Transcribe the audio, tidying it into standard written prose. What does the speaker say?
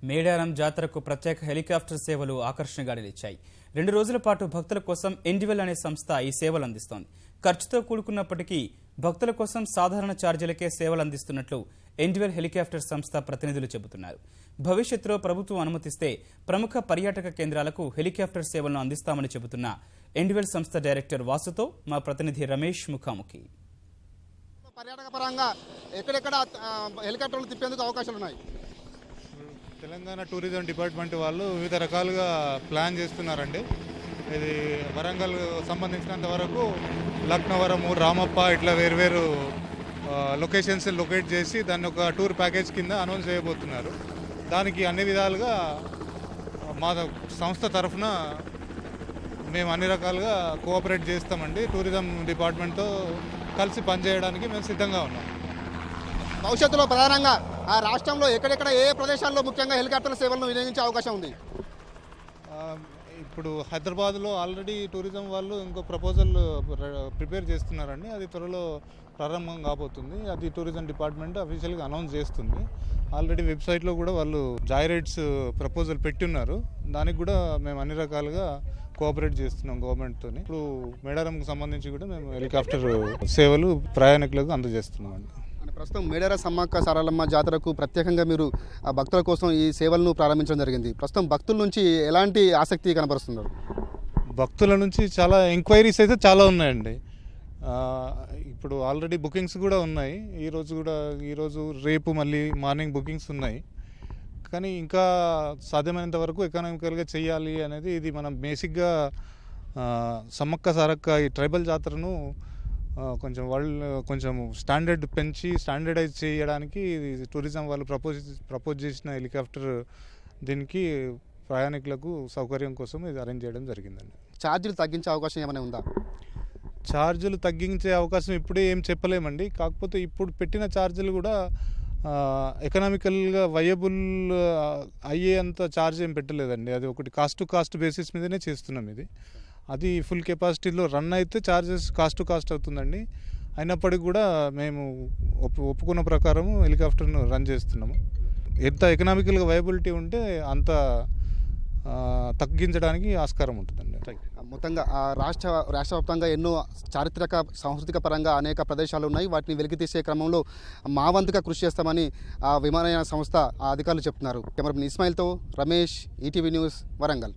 మేడారం జాతరకు ప్రత్యేక హెలికాప్టర్ సేవలు ఆకర్షణగా నిలిచాయి. 2 రోజుల పాటు భక్తుల కోసం ఎండివెల్ అనే సంస్థ ఈ సేవలు అందిస్తోంది. ఖర్చుతో కూడుకున్నప్పటికీ భక్తుల కోసం సాధారణ ఛార్జీలకే సేవలు అందిస్తున్నట్లు ఎండివెల్ హెలికాప్టర్ సంస్థ ప్రతినిధులు చెబుతున్నారు. భవిష్యత్తులో ప్రభుత్వం అనుమతిస్తే ప్రముఖ పర్యాటక కేంద్రాలకు హెలికాప్టర్ సేవలను అందిస్తామని చెబుతున్న ఎండివెల్ సంస్థ డైరెక్టర్ వాసుతో మా ప్రతినిధి రమేష్ ముఖాముఖి. పర్యాటక పరంగా ఎక్కడెక్కడ హెలికాప్టర్లు తిప్పేందుకు అవకాశాలు ఉన్నాయి? తెలంగాణ టూరిజం డిపార్ట్మెంట్ వాళ్ళు వివిధ రకాలుగా ప్లాన్ చేస్తున్నారండి. ఇది వరంగల్ సంబంధించినంత వరకు లక్నవరము, రామప్ప ఇట్లా వేరు లొకేషన్స్ లొకేట్ చేసి దాన్ని ఒక టూర్ ప్యాకేజ్ కింద అనౌన్స్ చేయబోతున్నారు. దానికి అన్ని విధాలుగా మా సంస్థ తరఫున మేము అన్ని రకాలుగా కోఆపరేట్ చేస్తామండి. టూరిజం డిపార్ట్మెంట్తో కలిసి పనిచేయడానికి మేము సిద్ధంగా ఉన్నాం. భవిష్యత్తులో ప్రధానంగా ఆ రాష్ట్రంలో ఎక్కడెక్కడ ఏ ప్రదేశాల్లో ముఖ్యంగా హెలికాప్టర్ సేవలను వినియోగించే అవకాశం ఉంది? ఇప్పుడు హైదరాబాద్లో ఆల్రెడీ టూరిజం వాళ్ళు ఇంకో ప్రపోజల్ ప్రిపేర్ చేస్తున్నారండి. అది త్వరలో ప్రారంభం కాబోతుంది. అది టూరిజం డిపార్ట్మెంట్ అఫీషియల్గా అనౌన్స్ చేస్తుంది. ఆల్రెడీ వెబ్సైట్లో కూడా వాళ్ళు జాయ్ రైడ్స్ ప్రపోజల్ పెట్టున్నారు. దానికి కూడా మేము అన్ని రకాలుగా కోఆపరేట్ చేస్తున్నాం గవర్నమెంట్తో. ఇప్పుడు మేడారంకి సంబంధించి కూడా మేము హెలికాప్టర్ సేవలు ప్రయాణికులకు అందజేస్తున్నాం అండి. ప్రస్తుతం మేడారం సమ్మక్క సారలమ్మ జాతరకు ప్రత్యేకంగా మీరు ఆ భక్తుల కోసం ఈ సేవలను ప్రారంభించడం జరిగింది. ప్రస్తుతం భక్తుల నుంచి ఎలాంటి ఆసక్తి కనబరుస్తున్నారు? భక్తుల నుంచి చాలా ఎంక్వైరీస్ అయితే చాలా ఉన్నాయండి. ఇప్పుడు ఆల్రెడీ బుకింగ్స్ కూడా ఉన్నాయి. ఈరోజు రేపు మళ్ళీ మార్నింగ్ బుకింగ్స్ ఉన్నాయి. కానీ ఇంకా సాధ్యమైనంత వరకు ఎకనామికల్గా చేయాలి అనేది ఇది మనం బేసిక్గా సమ్మక్క సారక్క ఈ ట్రైబల్ జాతరను కొంచెం స్టాండర్డ్ పెంచి స్టాండర్డైజ్ చేయడానికి టూరిజం వాళ్ళు ప్రపోజ్ చేసిన హెలికాప్టర్ దీనికి ప్రయాణికులకు సౌకర్యం కోసం ఇది అరేంజ్ చేయడం జరిగిందండి. ఛార్జీలు తగ్గించే అవకాశం ఏమైనా ఉందా? ఛార్జీలు తగ్గించే అవకాశం ఇప్పుడే ఏం చెప్పలేమండి. కాకపోతే ఇప్పుడు పెట్టిన ఛార్జీలు కూడా ఎకనామికల్గా వయబుల్ అయ్యే అంత ఛార్జ్ ఏం పెట్టలేదండి. అది ఒకటి కాస్ట్ బేసిస్ మీదనే చేస్తున్నాం. అది ఫుల్ కెపాసిటీలో రన్ అయితే ఛార్జెస్ కాస్ట్ అవుతుందండి. అయినప్పటికీ కూడా మేము ఒప్పుకున్న ప్రకారం హెలికాప్టర్ను రన్ చేస్తున్నాము. ఎంత ఎకనామికల్గా వయబిలిటీ ఉంటే అంత తగ్గించడానికి ఆస్కారం ఉంటుందండి. మొత్తంగా రాష్ట్ర వ్యాప్తంగా ఎన్నో చారిత్రక సాంస్కృతిక పరంగా అనేక ప్రదేశాలు ఉన్నాయి. వాటిని వెలికితీసే క్రమంలో మా వంతుగా కృషి చేస్తామని విమానయాన సంస్థ అధికారులు చెప్తున్నారు. కెమెరామెన్ ఇస్మాయిల్తో రమేష్, ఈటీవీ న్యూస్, వరంగల్.